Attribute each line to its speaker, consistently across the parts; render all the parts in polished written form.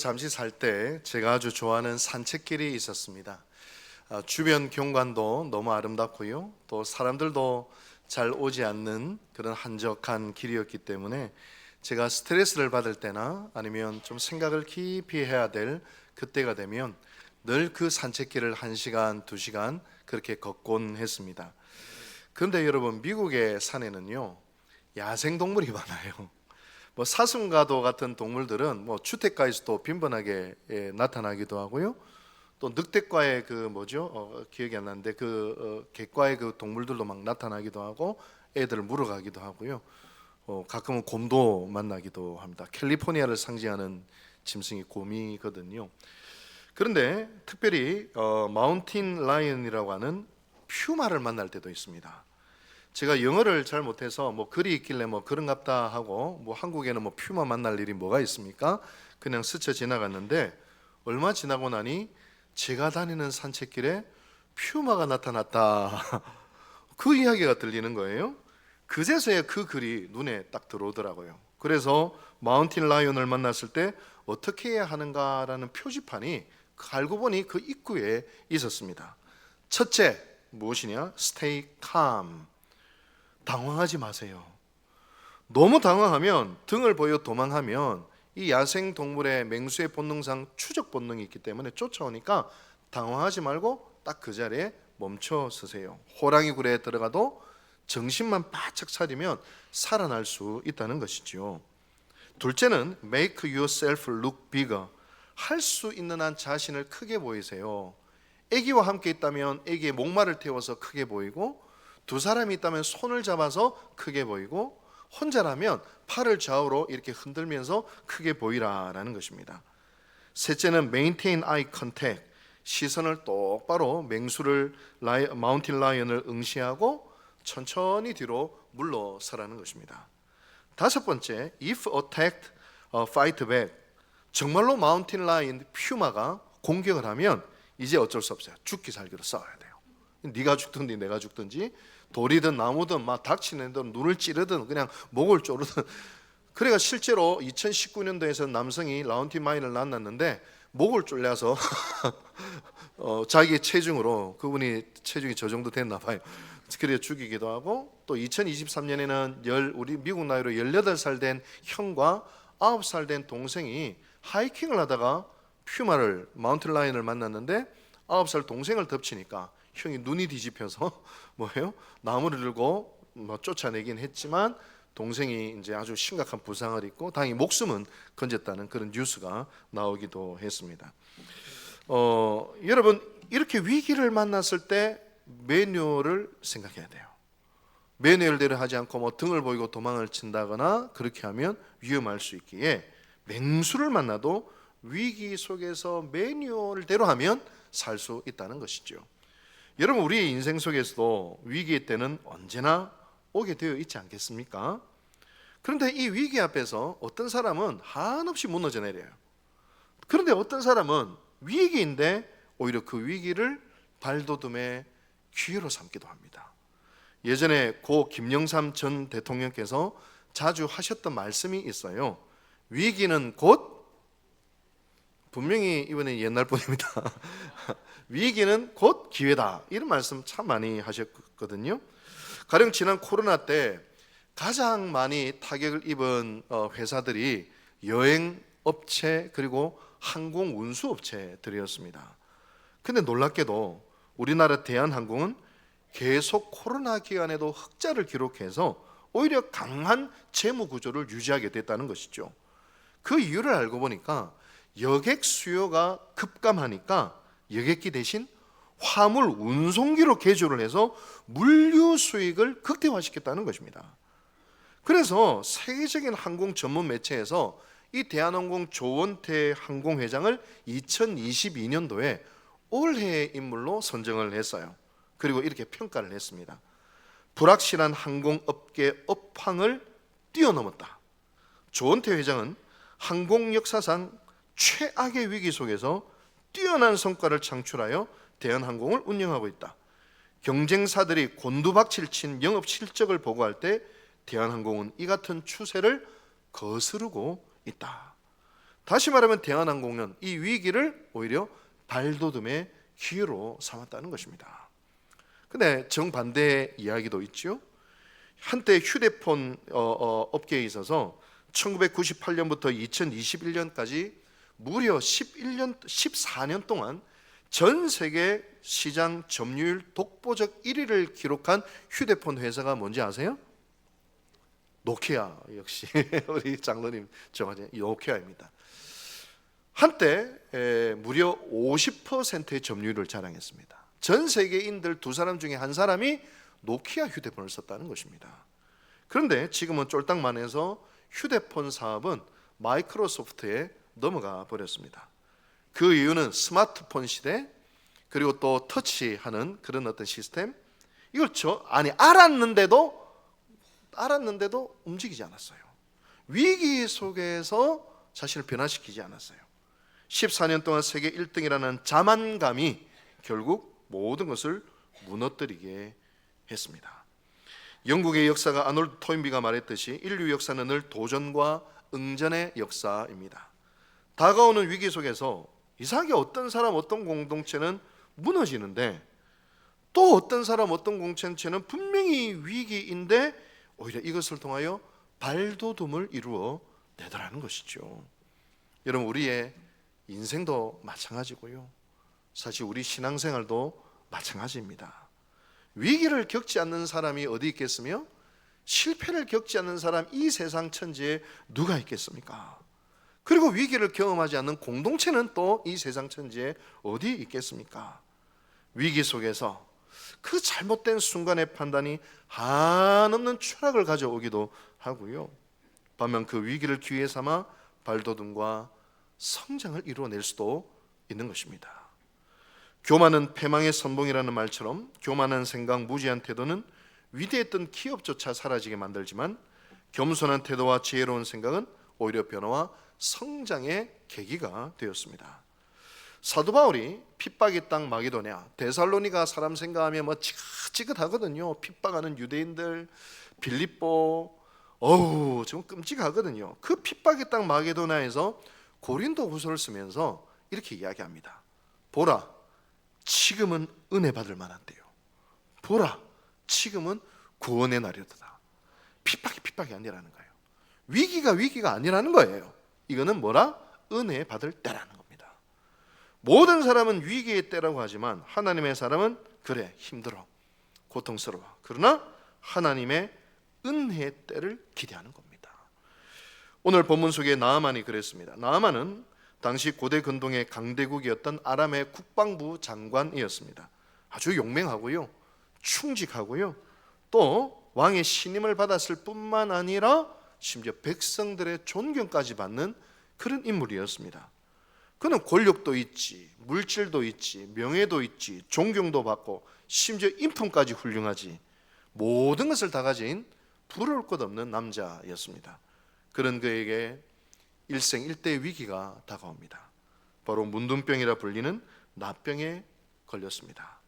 Speaker 1: 잠시 살 때 제가 아주 좋아하는 산책길이 있었습니다. 주변 경관도 너무 아름답고요, 또 사람들도 잘 오지 않는 그런 한적한 길이었기 때문에 제가 스트레스를 받을 때나 아니면 좀 생각을 깊이 해야 될 그때가 되면 늘 그 산책길을 1시간, 2시간 그렇게 걷곤 했습니다. 그런데 여러분, 미국의 산에는요 야생동물이 많아요. 사슴과도 같은 동물들은 주택가에서도 빈번하게 나타나기도 하고요. 또 늑대과의 그 뭐죠? 기억이 안 나는데 객과의 그 동물들도 막 나타나기도 하고 애들을 물어가기도 하고요. 가끔은 곰도 만나기도 합니다. 캘리포니아를 상징하는 짐승이 곰이거든요. 그런데 특별히 마운틴 라이언이라고 하는 퓨마를 만날 때도 있습니다. 제가 영어를 잘 못해서 글이 있길래 그런갑다 하고 한국에는 퓨마 만날 일이 뭐가 있습니까? 그냥 스쳐 지나갔는데 얼마 지나고 나니 제가 다니는 산책길에 퓨마가 나타났다 그 이야기가 들리는 거예요. 그제서야 그 글이 눈에 딱 들어오더라고요. 그래서 마운틴 라이온을 만났을 때 어떻게 해야 하는가라는 표지판이 알고 보니 그 입구에 있었습니다. 첫째, 무엇이냐? Stay calm. 당황하지 마세요. 너무 당황하면, 등을 보여 도망하면 이 야생 동물의 맹수의 본능상 추적 본능이 있기 때문에 쫓아오니까 당황하지 말고 딱 그 자리에 멈춰 서세요. 호랑이 굴에 들어가도 정신만 바짝 차리면 살아날 수 있다는 것이죠. 둘째는 make yourself look bigger. 할 수 있는 한 자신을 크게 보이세요. 아기와 함께 있다면 아기의 목마를 태워서 크게 보이고, 두 사람이 있다면 손을 잡아서 크게 보이고, 혼자라면 팔을 좌우로 이렇게 흔들면서 크게 보이라라는 것입니다. 셋째는 maintain eye contact. 시선을 똑바로 마운틴 라이언을 응시하고 천천히 뒤로 물러서라는 것입니다. 다섯 번째, if attacked, fight back. 정말로 마운틴 라이언 퓨마가 공격을 하면 이제 어쩔 수 없어요. 죽기 살기로 싸워야 돼요. 네가 죽든지 내가 죽든지, 돌이든 나무든 막 닥치는 데 눈을 찌르든 그냥 목을 조르든. 그래가 실제로 2019년도에서 남성이 마운틴 라이언을 만났는데 목을 졸려서 자기의 체중으로, 그분이 체중이 저 정도 됐나 봐요. 그래 죽이기도 하고, 또 2023년에는 우리 미국 나이로 18살 된 형과 9살 된 동생이 하이킹을 하다가 퓨마를, 마운틴 라이언을 만났는데 9살 동생을 덮치니까 형이 눈이 뒤집혀서 나무를 들고 쫓아내긴 했지만 동생이 이제 아주 심각한 부상을 입고 다행히 목숨은 건졌다는 그런 뉴스가 나오기도 했습니다. 여러분, 이렇게 위기를 만났을 때 매뉴얼을 생각해야 돼요. 매뉴얼대로 하지 않고 등을 보이고 도망을 친다거나 그렇게 하면 위험할 수 있기에 맹수를 만나도 위기 속에서 매뉴얼대로 하면 살 수 있다는 것이죠. 여러분, 우리의 인생 속에서도 위기의 때는 언제나 오게 되어 있지 않겠습니까? 그런데 이 위기 앞에서 어떤 사람은 한없이 무너져 내려요. 그런데 어떤 사람은 위기인데 오히려 그 위기를 발돋움의 기회로 삼기도 합니다. 예전에 고 김영삼 전 대통령께서 자주 하셨던 말씀이 있어요. 위기는 곧, 분명히 이번에 옛날 분입니다. 위기는 곧 기회다, 이런 말씀 참 많이 하셨거든요. 가령 지난 코로나 때 가장 많이 타격을 입은 회사들이 여행업체 그리고 항공운수업체들이었습니다. 근데 놀랍게도 우리나라 대한항공은 계속 코로나 기간에도 흑자를 기록해서 오히려 강한 재무 구조를 유지하게 됐다는 것이죠. 그 이유를 알고 보니까 여객 수요가 급감하니까 여객기 대신 화물 운송기로 개조를 해서 물류 수익을 극대화시켰다는 것입니다. 그래서 세계적인 항공 전문 매체에서 이 대한항공 조원태 항공회장을 2022년도에 올해의 인물로 선정을 했어요. 그리고 이렇게 평가를 했습니다. 불확실한 항공업계 업황을 뛰어넘었다. 조원태 회장은 항공 역사상 최악의 위기 속에서 뛰어난 성과를 창출하여 대한항공을 운영하고 있다. 경쟁사들이 곤두박질 친 영업 실적을 보고할 때 대한항공은 이 같은 추세를 거스르고 있다. 다시 말하면 대한항공은 이 위기를 오히려 발돋움의 기회로 삼았다는 것입니다. 근데 정반대의 이야기도 있죠. 한때 휴대폰 업계에 있어서 1998년부터 2021년까지 무려 14년 동안 전 세계 시장 점유율 독보적 1위를 기록한 휴대폰 회사가 뭔지 아세요? 노키아. 역시 우리 장로님 정하지, 노키아입니다. 한때 무려 50%의 점유율을 자랑했습니다. 전 세계인들 두 사람 중에 한 사람이 노키아 휴대폰을 썼다는 것입니다. 그런데 지금은 쫄딱만해서 휴대폰 사업은 마이크로소프트에 넘어가 버렸습니다. 그 이유는 스마트폰 시대, 그리고 또 터치하는 그런 어떤 시스템, 이걸 알았는데도 움직이지 않았어요. 위기 속에서 자신을 변화시키지 않았어요. 14년 동안 세계 1등이라는 자만감이 결국 모든 것을 무너뜨리게 했습니다. 영국의 역사가 아놀드 토인비가 말했듯이 인류 역사는 늘 도전과 응전의 역사입니다. 다가오는 위기 속에서 이상하게 어떤 사람, 어떤 공동체는 무너지는데, 또 어떤 사람, 어떤 공동체는 분명히 위기인데 오히려 이것을 통하여 발돋움을 이루어 내더라는 것이죠. 여러분, 우리의 인생도 마찬가지고요, 사실 우리 신앙생활도 마찬가지입니다. 위기를 겪지 않는 사람이 어디 있겠으며 실패를 겪지 않는 사람 이 세상 천지에 누가 있겠습니까? 그리고 위기를 경험하지 않는 공동체는 또 이 세상 천지에 어디 있겠습니까? 위기 속에서 그 잘못된 순간의 판단이 한없는 추락을 가져오기도 하고요, 반면 그 위기를 기회 삼아 발돋움과 성장을 이루어낼 수도 있는 것입니다. 교만은 패망의 선봉이라는 말처럼 교만한 생각, 무지한 태도는 위대했던 기업조차 사라지게 만들지만 겸손한 태도와 지혜로운 생각은 오히려 변화와 성장의 계기가 되었습니다. 사도 바울이 핍박의 땅 마게도냐, 데살로니가 사람 생각하면 지긋지긋하거든요. 핍박하는 유대인들, 빌립보, 좀 끔찍하거든요. 그 핍박의 땅 마게도냐에서 고린도 후서를 쓰면서 이렇게 이야기합니다. 보라, 지금은 은혜 받을 만한데요. 보라, 지금은 구원의 날이다. 핍박이 아니라는 거예요. 위기가 아니라는 거예요. 이거는 뭐라? 은혜 받을 때라는 겁니다. 모든 사람은 위기의 때라고 하지만 하나님의 사람은 그래, 힘들어, 고통스러워. 그러나 하나님의 은혜의 때를 기대하는 겁니다. 오늘 본문 속에 나아만이 그랬습니다. 나아만은 당시 고대 근동의 강대국이었던 아람의 국방부 장관이었습니다. 아주 용맹하고요, 충직하고요, 또 왕의 신임을 받았을 뿐만 아니라 심지어 백성들의 존경까지 받는 그런 인물이었습니다. 그는 권력도 있지, 물질도 있지, 명예도 있지, 존경도 받고 심지어 인품까지 훌륭하지, 모든 것을 다 가진 부러울 것 없는 남자였습니다. 그런 그에게 일생일대의 위기가 다가옵니다. 바로 문둥병이라 불리는 납병에 걸렸습니다.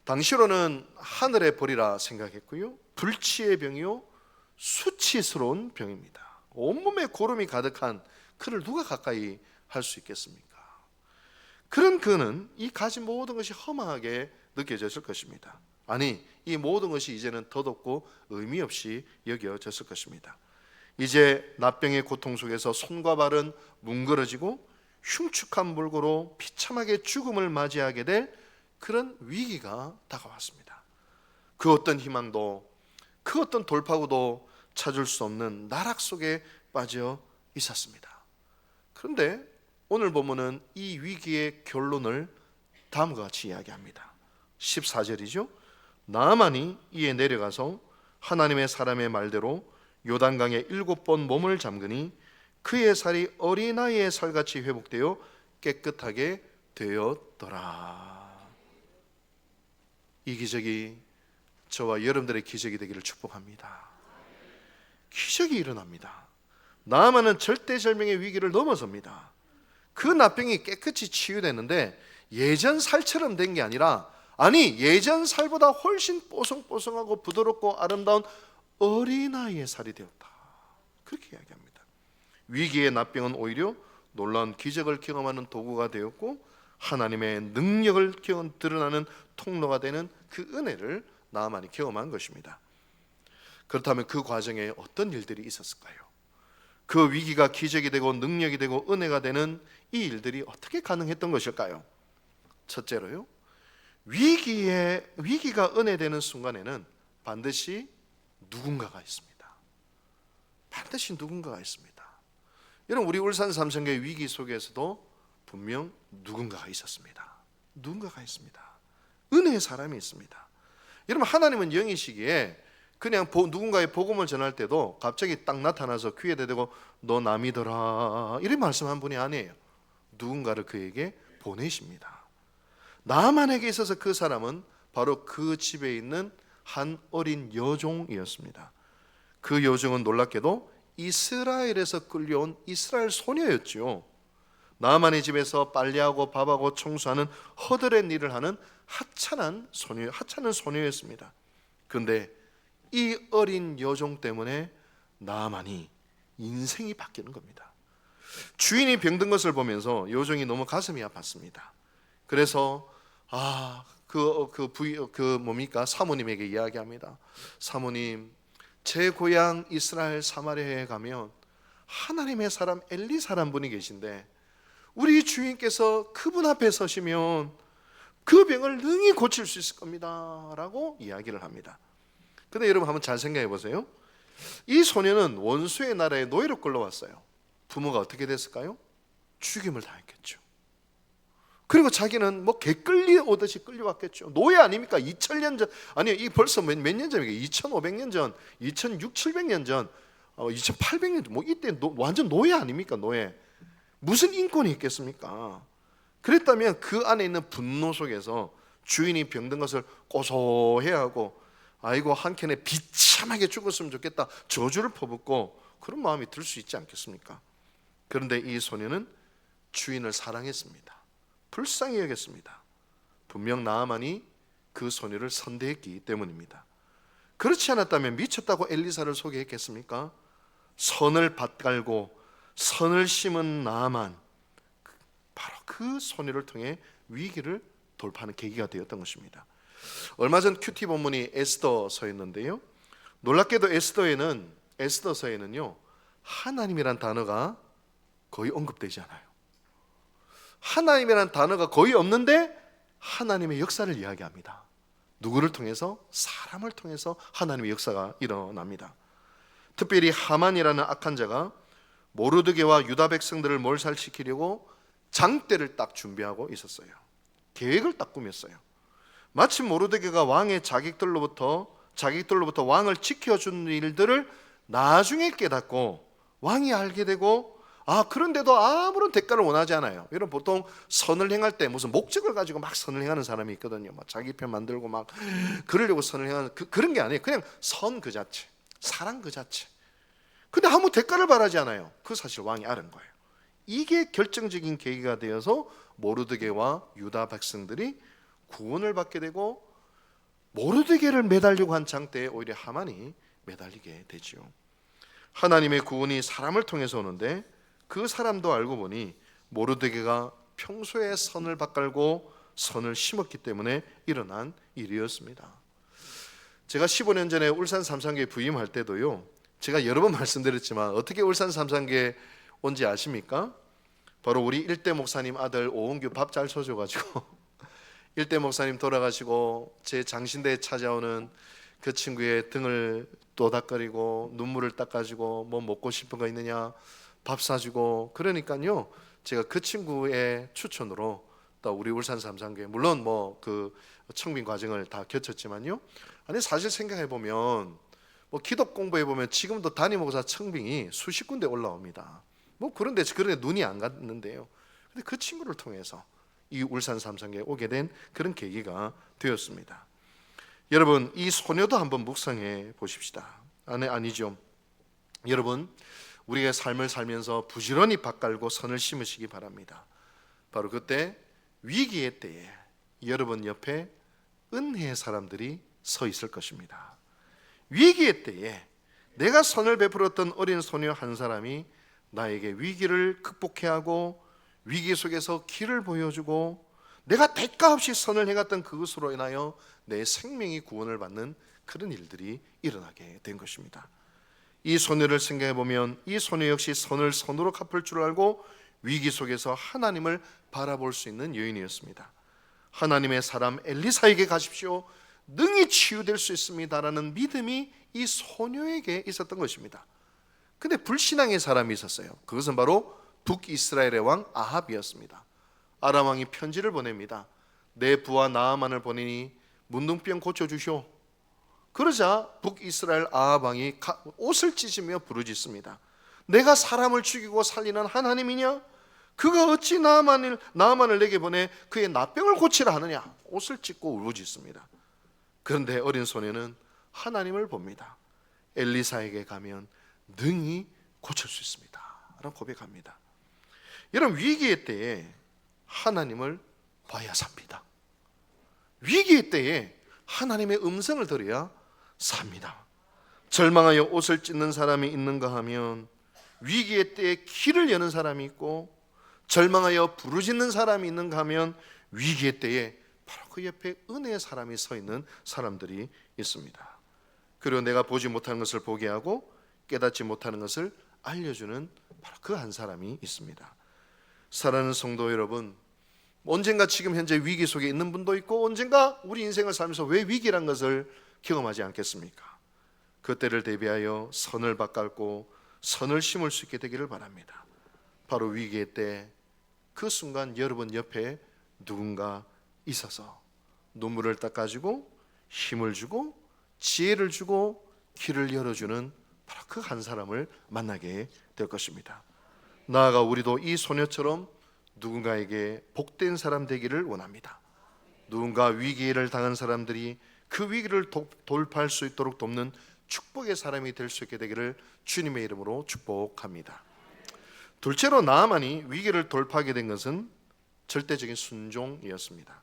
Speaker 1: 당시로는 하늘의 벌이라 생각했고요, 불치의 병이요, 수치스러운 병입니다. 온몸에 고름이 가득한 그를 누가 가까이 할 수 있겠습니까? 그런 그는 이 가진 모든 것이 허망하게 느껴졌을 것입니다. 아니, 이 모든 것이 이제는 덧없고 의미 없이 여겨졌을 것입니다. 이제 납병의 고통 속에서 손과 발은 뭉그러지고 흉측한 몰골로 비참하게 죽음을 맞이하게 될 그런 위기가 다가왔습니다. 그 어떤 희망도, 그 어떤 돌파구도 찾을 수 없는 나락 속에 빠져 있었습니다. 그런데 오늘 본문은 이 위기의 결론을 다음과 같이 이야기합니다. 14절이죠. 나아만이 이에 내려가서 하나님의 사람의 말대로 요단강에 7번 몸을 잠그니 그의 살이 어린아이의 살같이 회복되어 깨끗하게 되었더라. 이 기적이 저와 여러분들의 기적이 되기를 축복합니다. 기적이 일어납니다. 나아만은 절대절명의 위기를 넘어섭니다. 그 납병이 깨끗이 치유되는데 예전 살처럼 된 게 아니라, 아니 예전 살보다 훨씬 뽀송뽀송하고 부드럽고 아름다운 어린아이의 살이 되었다. 그렇게 이야기합니다. 위기의 납병은 오히려 놀라운 기적을 경험하는 도구가 되었고 하나님의 능력을 드러나는 통로가 되는 그 은혜를 나아만이 경험한 것입니다. 그렇다면 그 과정에 어떤 일들이 있었을까요? 그 위기가 기적이 되고 능력이 되고 은혜가 되는 이 일들이 어떻게 가능했던 것일까요? 첫째로요, 위기가 은혜되는 순간에는 반드시 누군가가 있습니다. 반드시 누군가가 있습니다. 여러분, 우리 울산 삼성교회 위기 속에서도 분명 누군가가 있었습니다. 누군가가 있습니다. 은혜의 사람이 있습니다. 여러분, 하나님은 영이시기에 그냥 누군가의 복음을 전할 때도 갑자기 딱 나타나서 귀에 대고 너 남이더라 이런 말씀한 분이 아니에요. 누군가를 그에게 보내십니다. 나만에게 있어서 그 사람은 바로 그 집에 있는 한 어린 여종이었습니다. 그 여종은 놀랍게도 이스라엘에서 끌려온 이스라엘 소녀였죠. 나만의 집에서 빨래하고 밥하고 청소하는 허드렛 일을 하는 하찮은 소녀였습니다. 그런데 이 어린 여종 때문에 나만이 인생이 바뀌는 겁니다. 주인이 병든 것을 보면서 여종이 너무 가슴이 아팠습니다. 그래서 사모님에게 이야기합니다. 사모님, 제 고향 이스라엘 사마리아에 가면 하나님의 사람 엘리사라는 분이 계신데 우리 주인께서 그분 앞에 서시면 그 병을 능히 고칠 수 있을 겁니다 라고 이야기를 합니다. 근데 여러분 한번 잘 생각해 보세요. 이 소녀는 원수의 나라에 노예로 끌려왔어요. 부모가 어떻게 됐을까요? 죽임을 당했겠죠. 그리고 자기는 뭐 개 끌려오듯이 끌려왔겠죠. 노예 아닙니까? 2000년 전, 아니요, 이 벌써 몇 년 전입니까? 2500년 전, 2600, 700년 전, 2800년 전, 뭐 이때 완전 노예 아닙니까? 노예. 무슨 인권이 있겠습니까? 그랬다면 그 안에 있는 분노 속에서 주인이 병든 것을 고소해하고 아이고 한켠에 비참하게 죽었으면 좋겠다 저주를 퍼붓고 그런 마음이 들 수 있지 않겠습니까? 그런데 이 소녀는 주인을 사랑했습니다. 불쌍히 여겼습니다. 분명 나아만이 그 소녀를 선대했기 때문입니다. 그렇지 않았다면 미쳤다고 엘리사를 소개했겠습니까? 선을 밭갈고 선을 심은 나아만, 바로 그 소녀를 통해 위기를 돌파하는 계기가 되었던 것입니다. 얼마 전 큐티 본문이 에스더서였는데요, 놀랍게도 에스더서에는요 하나님이란 단어가 거의 언급되지 않아요. 하나님이란 단어가 거의 없는데 하나님의 역사를 이야기합니다. 누구를 통해서? 사람을 통해서 하나님의 역사가 일어납니다. 특별히 하만이라는 악한 자가 모르드게와 유다 백성들을 몰살시키려고 장대를 딱 준비하고 있었어요. 계획을 딱 꾸몄어요. 마침 모르드게가 왕의 자객들로부터 왕을 지켜준 일들을 나중에 깨닫고 왕이 알게 되고, 그런데도 아무런 대가를 원하지 않아요. 여러분, 보통 선을 행할 때 무슨 목적을 가지고 막 선을 행하는 사람이 있거든요. 막 자기 편 만들고 막 그러려고 선을 행하는 그런 게 아니에요. 그냥 선 그 자체, 사랑 그 자체. 근데 아무 대가를 바라지 않아요. 그 사실 왕이 아는 거예요. 이게 결정적인 계기가 되어서 모르드게와 유다 백성들이 구원을 받게 되고, 모르드게를 매달리고 한 장대에 오히려 하만이 매달리게 되지요. 하나님의 구원이 사람을 통해서 오는데 그 사람도 알고 보니 모르드게가 평소에 선을 밭갈고 선을 심었기 때문에 일어난 일이었습니다. 제가 15년 전에 울산 삼상교회 부임할 때도요, 제가 여러 번 말씀드렸지만 어떻게 울산 삼상교회 온지 아십니까? 바로 우리 일대 목사님 아들 오은규 밥 잘 쳐줘가지고 일대 목사님 돌아가시고 제 장신대에 찾아오는 그 친구의 등을 또닥거리고 눈물을 닦아주고 뭐 먹고 싶은 거 있느냐 밥 사주고, 그러니까요 제가 그 친구의 추천으로 또 우리 울산 삼상교회, 물론 뭐 그 청빙 과정을 다 겪었지만요, 아니 사실 생각해 보면 뭐 기독 공부해 보면 지금도 담임 목사 청빙이 수십 군데 올라옵니다. 뭐 그런데 눈이 안 갔는데요, 근데 그 친구를 통해서 이 울산 삼성에 오게 된 그런 계기가 되었습니다. 여러분, 이 소녀도 한번 묵상해 보십시다. 아니죠. 여러분, 우리가 삶을 살면서 부지런히 밭갈고 선을 심으시기 바랍니다. 바로 그때 위기의 때에 여러분 옆에 은혜의 사람들이 서 있을 것입니다. 위기의 때에 내가 선을 베풀었던 어린 소녀 한 사람이 나에게 위기를 극복해야 하고 위기 속에서 길을 보여주고 내가 대가 없이 선을 행했던 그것으로 인하여 내 생명이 구원을 받는 그런 일들이 일어나게 된 것입니다. 이 소녀를 생각해 보면 이 소녀 역시 선을 선으로 갚을 줄 알고 위기 속에서 하나님을 바라볼 수 있는 여인이었습니다. 하나님의 사람 엘리사에게 가십시오. 능히 치유될 수 있습니다라는 믿음이 이 소녀에게 있었던 것입니다. 근데 불신앙의 사람이 있었어요. 그것은 바로 북이스라엘의 왕 아합이었습니다. 아람 왕이 편지를 보냅니다. 내 부하 나아만을 보내니 문둥병 고쳐주시오. 그러자 북이스라엘 아합 왕이 옷을 찢으며 부르짖습니다. 내가 사람을 죽이고 살리는 하나님이냐? 그가 어찌 나아만을 내게 보내 그의 나병을 고치라 하느냐? 옷을 찢고 울부짖습니다. 그런데 어린 소녀는 하나님을 봅니다. 엘리사에게 가면 능히 고칠 수 있습니다 라고 고백합니다. 여러분, 위기의 때에 하나님을 봐야 삽니다. 위기의 때에 하나님의 음성을 들어야 삽니다. 절망하여 옷을 찢는 사람이 있는가 하면 위기의 때에 길을 여는 사람이 있고, 절망하여 부르짖는 사람이 있는가 하면 위기의 때에 바로 그 옆에 은혜의 사람이 서 있는 사람들이 있습니다. 그리고 내가 보지 못하는 것을 보게 하고 깨닫지 못하는 것을 알려주는 바로 그 한 사람이 있습니다. 사랑하는 성도 여러분, 언젠가 지금 현재 위기 속에 있는 분도 있고 언젠가 우리 인생을 살면서 왜 위기란 것을 경험하지 않겠습니까? 그때를 대비하여 선을 바꾸고 선을 심을 수 있게 되기를 바랍니다. 바로 위기의 때 그 순간 여러분 옆에 누군가 있어서 눈물을 닦아주고 힘을 주고 지혜를 주고 길을 열어주는 바로 그 한 사람을 만나게 될 것입니다. 나아가 우리도 이 소녀처럼 누군가에게 복된 사람 되기를 원합니다. 누군가 위기를 당한 사람들이 그 위기를 돌파할 수 있도록 돕는 축복의 사람이 될 수 있게 되기를 주님의 이름으로 축복합니다. 둘째로 나아만이 위기를 돌파하게 된 것은 절대적인 순종이었습니다.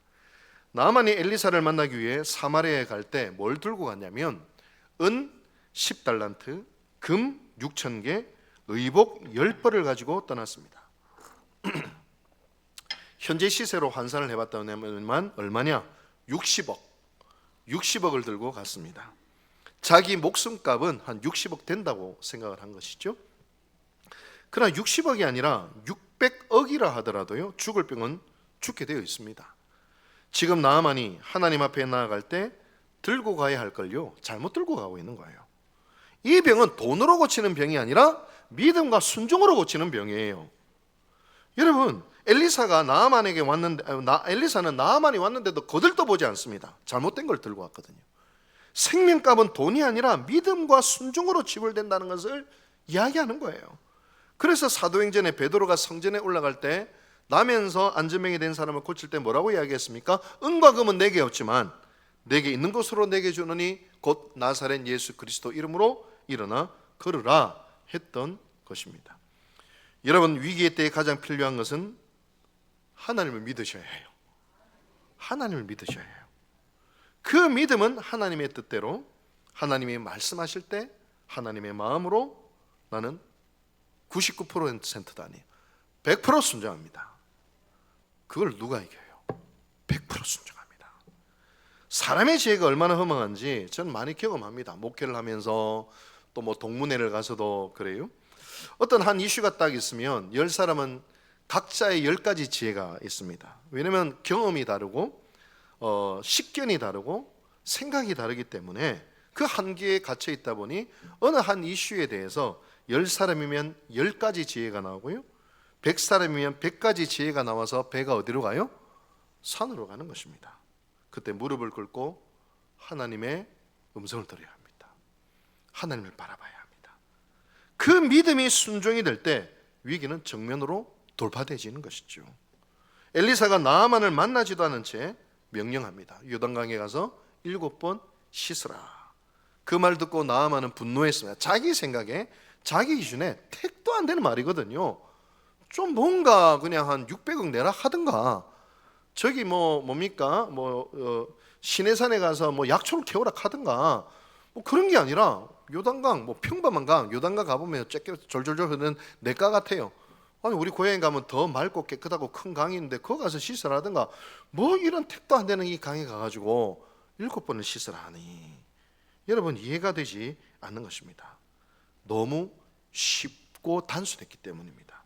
Speaker 1: 나아만이 엘리사를 만나기 위해 사마리아에 갈 때 뭘 들고 갔냐면 은 10달란트, 금 6,000개, 의복 10벌을 가지고 떠났습니다. 현재 시세로 환산을 해봤다면 얼마냐? 60억을 들고 갔습니다. 자기 목숨값은 한 60억 된다고 생각을 한 것이죠. 그러나 60억이 아니라 600억이라 하더라도요, 죽을 병은 죽게 되어 있습니다. 지금 나아만이 하나님 앞에 나아갈 때 들고 가야 할 걸요, 잘못 들고 가고 있는 거예요. 이 병은 돈으로 고치는 병이 아니라 믿음과 순종으로 고치는 병이에요. 여러분, 엘리사는 나아만이 왔는데도 거들떠보지 않습니다. 잘못된 걸 들고 왔거든요. 생명값은 돈이 아니라 믿음과 순종으로 지불된다는 것을 이야기하는 거예요. 그래서 사도행전에 베드로가 성전에 올라갈 때 나면서 안전병이 된 사람을 고칠 때 뭐라고 이야기했습니까? 은과 금은 내게 없지만 내게 있는 것으로 내게 주느니 곧 나사렛 예수 그리스도 이름으로 일어나 걸으라 했던 것입니다. 여러분, 위기의 때에 가장 필요한 것은 하나님을 믿으셔야 해요. 하나님을 믿으셔야 해요. 그 믿음은 하나님의 뜻대로, 하나님이 말씀하실 때 하나님의 마음으로 나는 99%도 아니에요, 100% 순종합니다. 그걸 누가 이겨요? 100% 순종합니다. 사람의 지혜가 얼마나 허망한지 저는 많이 경험합니다. 목회를 하면서 또 뭐 동문회를 가서도 그래요. 어떤 한 이슈가 딱 있으면 10사람은 각자의 10가지 지혜가 있습니다. 왜냐하면 경험이 다르고 식견이 다르고 생각이 다르기 때문에 그 한계에 갇혀 있다 보니 어느 한 이슈에 대해서 10사람이면 10가지 지혜가 나오고요, 100사람이면 100가지 지혜가 나와서 배가 어디로 가요? 산으로 가는 것입니다. 그때 무릎을 꿇고 하나님의 음성을 들어야 합니다. 하나님을 바라봐야 합니다. 그 믿음이 순종이 될 때 위기는 정면으로 돌파되지는 것이죠. 엘리사가 나아만을 만나지도 않은 채 명령합니다. 요단강에 가서 7번 씻으라. 그 말 듣고 나아만은 분노했습니다. 자기 생각에, 자기 기준에 택도 안 되는 말이거든요. 좀 뭔가 그냥 한 600억 내라 하든가, 저기 시내산에 가서 약초를 캐오라 하든가, 그런 게 아니라 요단강, 뭐 평범한 강, 요단강 가보면 쬐게 졸졸졸 흐르는 냇가 같아요. 아니 우리 고향에 가면 더 맑고 깨끗하고 큰 강이 있는데 거기 가서 씻으라든가 뭐 이런 택도 안 되는 이 강에 가가지고 7번을 씻으라니, 여러분 이해가 되지 않는 것입니다. 너무 쉽고 단순했기 때문입니다.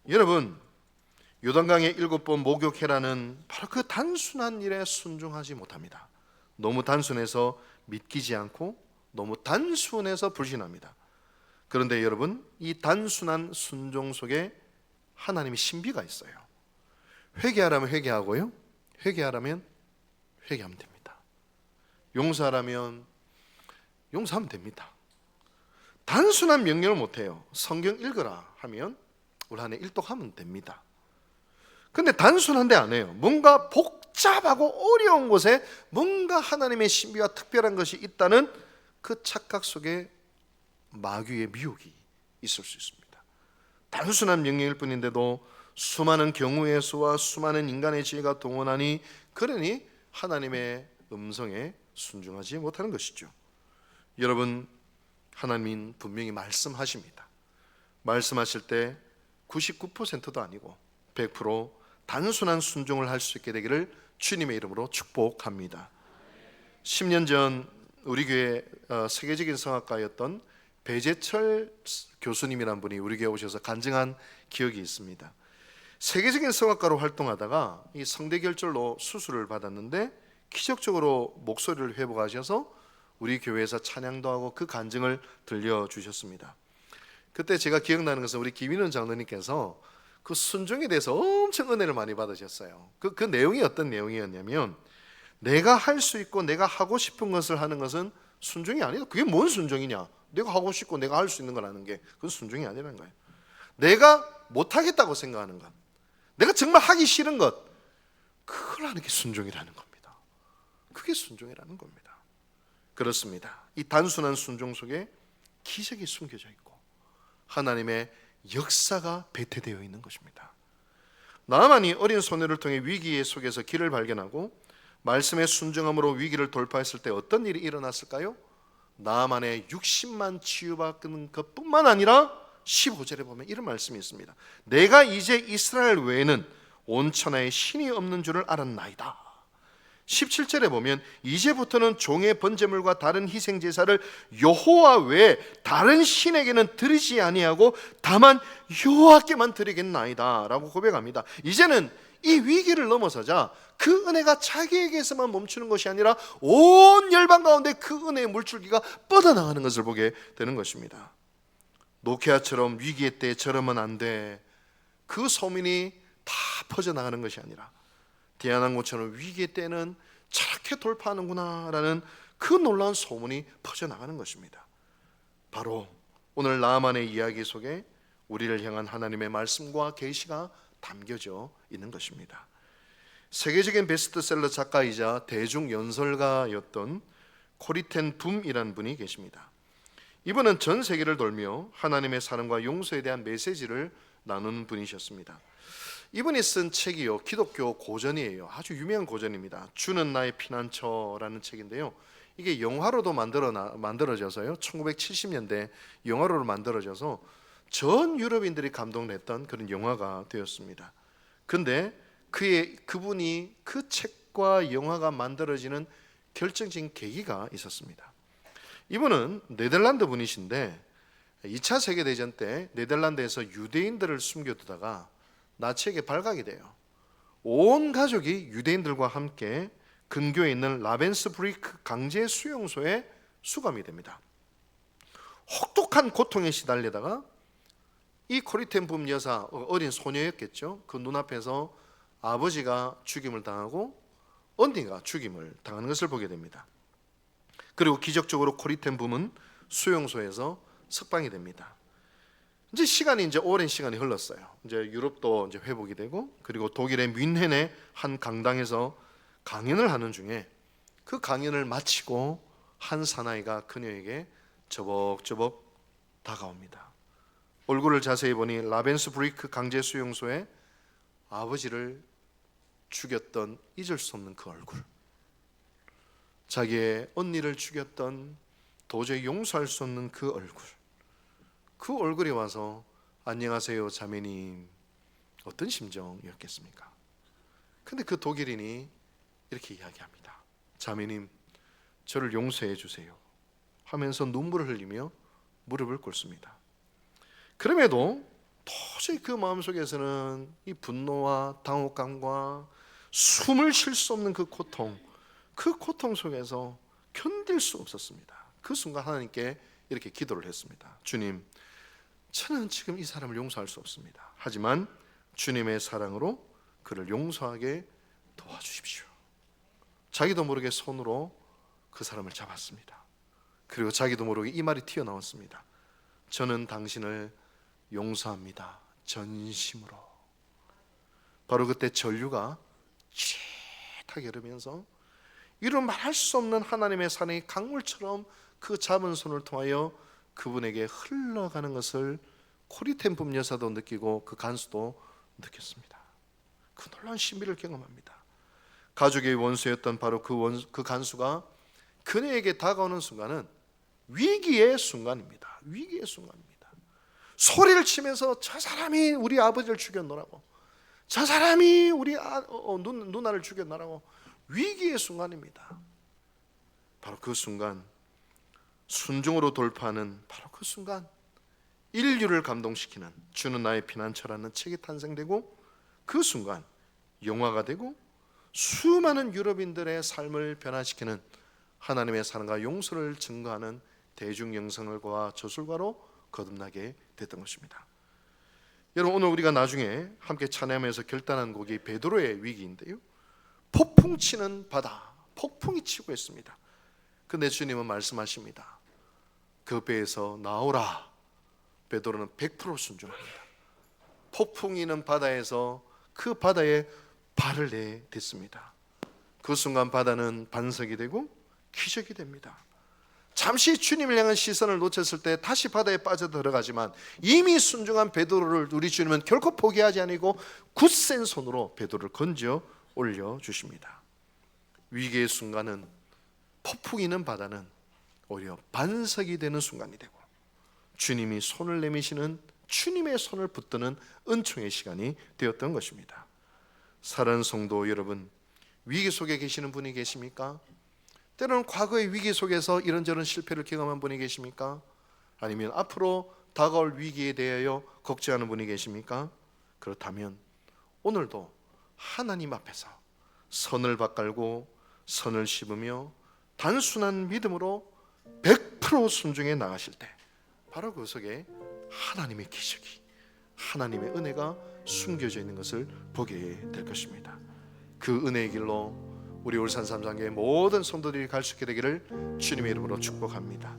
Speaker 1: 여러분 요단강에 7번 목욕해라는 바로 그 단순한 일에 순종하지 못합니다. 너무 단순해서 믿기지 않고 너무 단순해서 불신합니다. 그런데 여러분 이 단순한 순종 속에 하나님의 신비가 있어요. 회개하라면 회개하고요, 회개하라면 회개하면 됩니다. 용서하라면 용서하면 됩니다. 단순한 명령을 못해요. 성경 읽어라 하면 올 한해 일독하면 됩니다. 근데 단순한데 안 해요. 뭔가 복잡하고 어려운 곳에 뭔가 하나님의 신비와 특별한 것이 있다는 그 착각 속에 마귀의 미혹이 있을 수 있습니다. 단순한 명령일 뿐인데도 수많은 경우의 수와 수많은 인간의 지혜가 동원하니 그러니 하나님의 음성에 순종하지 못하는 것이죠. 여러분 하나님은 분명히 말씀하십니다. 말씀하실 때 99%도 아니고 100% 단순한 순종을 할 수 있게 되기를 주님의 이름으로 축복합니다. 10년 전 우리 교회 세계적인 성악가였던 배재철 교수님이란 분이 우리 교회에 오셔서 간증한 기억이 있습니다. 세계적인 성악가로 활동하다가 이 성대결절로 수술을 받았는데 기적적으로 목소리를 회복하셔서 우리 교회에서 찬양도 하고 그 간증을 들려주셨습니다. 그때 제가 기억나는 것은 우리 김인원 장로님께서 그 순종에 대해서 엄청 은혜를 많이 받으셨어요. 그 내용이 어떤 내용이었냐면, 내가 할 수 있고 내가 하고 싶은 것을 하는 것은 순종이 아니다. 그게 뭔 순종이냐? 내가 하고 싶고 내가 할 수 있는 걸 하는 게 그건 순종이 아니라는 거예요. 내가 못하겠다고 생각하는 것, 내가 정말 하기 싫은 것, 그걸 하는 게 순종이라는 겁니다. 그게 순종이라는 겁니다. 그렇습니다. 이 단순한 순종 속에 기적이 숨겨져 있고 하나님의 역사가 배태되어 있는 것입니다. 나아만이 어린 소녀를 통해 위기 속에서 길을 발견하고 말씀의 순종함으로 위기를 돌파했을 때 어떤 일이 일어났을까요? 나아만의 60만 치유받는 것뿐만 아니라 15절에 보면 이런 말씀이 있습니다. 내가 이제 이스라엘 외에는 온 천하에 신이 없는 줄을 알았나이다. 17절에 보면 이제부터는 종의 번제물과 다른 희생 제사를 여호와 외에 다른 신에게는 드리지 아니하고 다만 여호와께만 드리겠나이다 라고 고백합니다. 이제는 이 위기를 넘어서자 그 은혜가 자기에게서만 멈추는 것이 아니라 온 열방 가운데 그 은혜의 물줄기가 뻗어나가는 것을 보게 되는 것입니다. 노케아처럼 위기의 때 저러면 안 돼, 그 소문이 다 퍼져나가는 것이 아니라 대한항공처럼 위기의 때는 저렇게 돌파하는구나 라는 그 놀라운 소문이 퍼져나가는 것입니다. 바로 오늘 나아만의 이야기 속에 우리를 향한 하나님의 말씀과 계시가 담겨져 있는 것입니다. 세계적인 베스트셀러 작가이자 대중연설가였던 코리텐 붐이라는 분이 계십니다. 이분은 전 세계를 돌며 하나님의 사랑과 용서에 대한 메시지를 나누는 분이셨습니다. 이분이 쓴 책이요, 기독교 고전이에요. 아주 유명한 고전입니다. 주는 나의 피난처라는 책인데요, 이게 영화로도 만들어져서요, 1970년대 영화로 만들어져서 전 유럽인들이 감동했던 그런 영화가 되었습니다. 근데 그분이 그 책과 영화가 만들어지는 결정적인 계기가 있었습니다. 이분은 네덜란드 분이신데 2차 세계대전 때 네덜란드에서 유대인들을 숨겨두다가 나치에게 발각이 돼요. 온 가족이 유대인들과 함께 근교에 있는 라벤스브리크 강제 수용소에 수감이 됩니다. 혹독한 고통에 시달리다가 이 코리텐붐 여사, 어린 소녀였겠죠, 그 눈앞에서 아버지가 죽임을 당하고 언니가 죽임을 당하는 것을 보게 됩니다. 그리고 기적적으로 코리텐붐은 수용소에서 석방이 됩니다. 이제 오랜 시간이 흘렀어요. 이제 유럽도 이제 회복이 되고, 그리고 독일의 뮌헨의 한 강당에서 강연을 하는 중에 그 강연을 마치고 한 사나이가 그녀에게 저벅저벅 다가옵니다. 얼굴을 자세히 보니 라벤스브리크 강제 수용소에 아버지를 죽였던 잊을 수 없는 그 얼굴, 자기의 언니를 죽였던 도저히 용서할 수 없는 그 얼굴, 그 얼굴이 와서 안녕하세요 자매님, 어떤 심정이었겠습니까? 근데 그 독일인이 이렇게 이야기합니다. 자매님, 저를 용서해 주세요 하면서 눈물을 흘리며 무릎을 꿇습니다. 그럼에도 도저히 그 마음속에서는 이 분노와 당혹감과 숨을 쉴 수 없는 그 고통 속에서 견딜 수 없었습니다. 그 순간 하나님께 이렇게 기도를 했습니다. 주님, 저는 지금 이 사람을 용서할 수 없습니다. 하지만 주님의 사랑으로 그를 용서하게 도와주십시오. 자기도 모르게 손으로 그 사람을 잡았습니다. 그리고 자기도 모르게 이 말이 튀어나왔습니다. 저는 당신을 용서합니다, 전심으로. 바로 그때 전류가 쥐하게 흐르면서 이루 말할 수 없는 하나님의 사랑이 강물처럼 그 잡은 손을 통하여 그분에게 흘러가는 것을 코리템품 여사도 느끼고 그 간수도 느꼈습니다. 그 놀라운 신비를 경험합니다. 가족의 원수였던 바로 그 간수가 그녀에게 다가오는 순간은 위기의 순간입니다. 위기의 순간입니다. 소리를 치면서 저 사람이 우리 아버지를 죽였노라고, 저 사람이 우리 누나를 죽였노라고, 위기의 순간입니다. 바로 그 순간, 순종으로 돌파하는 바로 그 순간, 인류를 감동시키는 주는 나의 피난처라는 책이 탄생되고, 그 순간 영화가 되고 수많은 유럽인들의 삶을 변화시키는 하나님의 사랑과 용서를 증거하는 대중영상과 저술가로 거듭나게 됐던 것입니다. 여러분, 오늘 우리가 나중에 함께 찬양하면서 결단한 곡이 베드로의 위기인데요, 폭풍 치는 바다, 폭풍이 치고 있습니다. 근데 주님은 말씀하십니다. 그 배에서 나오라. 베드로는 100% 순종합니다. 폭풍이 있는 바다에서 그 바다에 발을 내딛습니다. 그 순간 바다는 반석이 되고 기적이 됩니다. 잠시 주님을 향한 시선을 놓쳤을 때 다시 바다에 빠져들어가지만 이미 순종한 베드로를 우리 주님은 결코 포기하지 아니고 굳센 손으로 베드로를 건져 올려주십니다. 위기의 순간은, 폭풍이 있는 바다는 오히려 반석이 되는 순간이 되고, 주님이 손을 내미시는, 주님의 손을 붙드는 은총의 시간이 되었던 것입니다. 사랑하는 성도 여러분, 위기 속에 계시는 분이 계십니까? 때로는 과거의 위기 속에서 이런저런 실패를 경험한 분이 계십니까? 아니면 앞으로 다가올 위기에 대하여 걱정하는 분이 계십니까? 그렇다면 오늘도 하나님 앞에서 선을 밭갈고 선을 씹으며 단순한 믿음으로 100% 순종해 나가실 때 바로 그 속에 하나님의 기적이, 하나님의 은혜가 숨겨져 있는 것을 보게 될 것입니다. 그 은혜의 길로 우리 울산 삼상교회 모든 성도들이 갈 수 있게 되기를 주님의 이름으로 축복합니다.